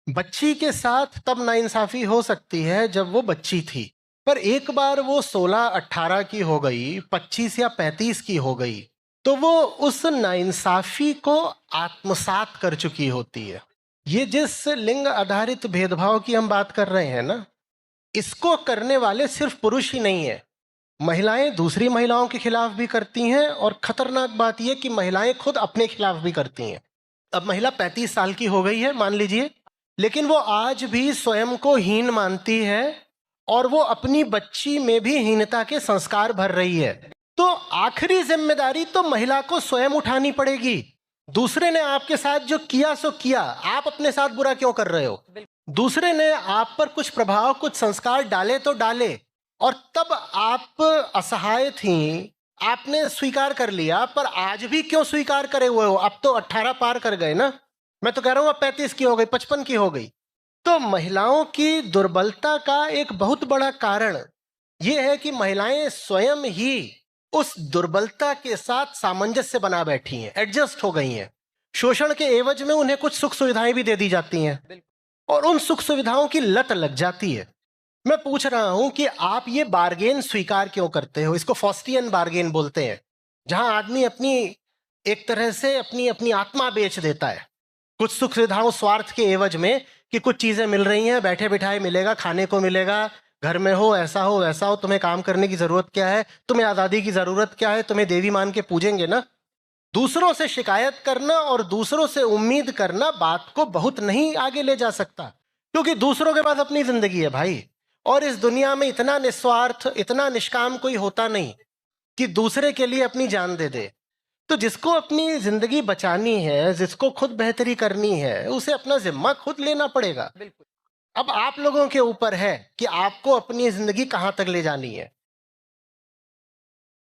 बच्ची के साथ तब नाइंसाफी हो सकती है जब वो बच्ची थी, पर एक बार वो 16-18 की हो गई, 25 या 35 की हो गई, तो वो उस नाइंसाफी को आत्मसात कर चुकी होती है। ये जिस लिंग आधारित भेदभाव की हम बात कर रहे हैं ना, इसको करने वाले सिर्फ पुरुष ही नहीं है। महिलाएं दूसरी महिलाओं के खिलाफ भी करती हैं, और खतरनाक बात यह कि महिलाएं खुद अपने खिलाफ भी करती हैं। अब महिला 35 साल की हो गई है मान लीजिए, लेकिन वो आज भी स्वयं को हीन मानती है, और वो अपनी बच्ची में भी हीनता के संस्कार भर रही है। तो आखिरी जिम्मेदारी तो महिला को स्वयं उठानी पड़ेगी। दूसरे ने आपके साथ जो किया सो किया, आप अपने साथ बुरा क्यों कर रहे हो? दूसरे ने आप पर कुछ प्रभाव, कुछ संस्कार डाले तो डाले, और तब आप असहाय थी, आपने स्वीकार कर लिया, पर आज भी क्यों स्वीकार करे हुए हो? अब तो 18 पार कर गए ना, मैं तो कह रहा हूं अब 35 की हो गई, 55 की हो गई। तो महिलाओं की दुर्बलता का एक बहुत बड़ा कारण यह है कि महिलाएं स्वयं ही उस दुर्बलता के साथ सामंजस्य बना बैठी हैं, एडजस्ट हो गई हैं। शोषण के एवज में उन्हें कुछ सुख सुविधाएं भी दे दी जाती हैं, और उन सुख सुविधाओं की लत लग जाती है। मैं पूछ रहा हूं कि आप ये बार्गेन स्वीकार क्यों करते हो? इसको फॉस्टियन बार्गेन बोलते हैं, जहां आदमी अपनी एक तरह से अपनी अपनी आत्मा बेच देता है कुछ सुख सुविधाओं स्वार्थ के एवज में, कि कुछ चीजें मिल रही हैं, बैठे बिठाए मिलेगा, खाने को मिलेगा, घर में हो, ऐसा हो वैसा हो, तुम्हें काम करने की जरूरत क्या है, तुम्हें आजादी की जरूरत क्या है, तुम्हें देवी मान के पूजेंगे ना। दूसरों से शिकायत करना और दूसरों से उम्मीद करना बात को बहुत नहीं आगे ले जा सकता, क्योंकि दूसरों के पास अपनी जिंदगी है भाई, और इस दुनिया में इतना निस्वार्थ, इतना निष्काम कोई होता नहीं कि दूसरे के लिए अपनी जान दे दे। तो जिसको अपनी जिंदगी बचानी है, जिसको खुद बेहतरी करनी है, उसे अपना जिम्मा खुद लेना पड़ेगा। अब आप लोगों के ऊपर है कि आपको अपनी जिंदगी कहां तक ले जानी है।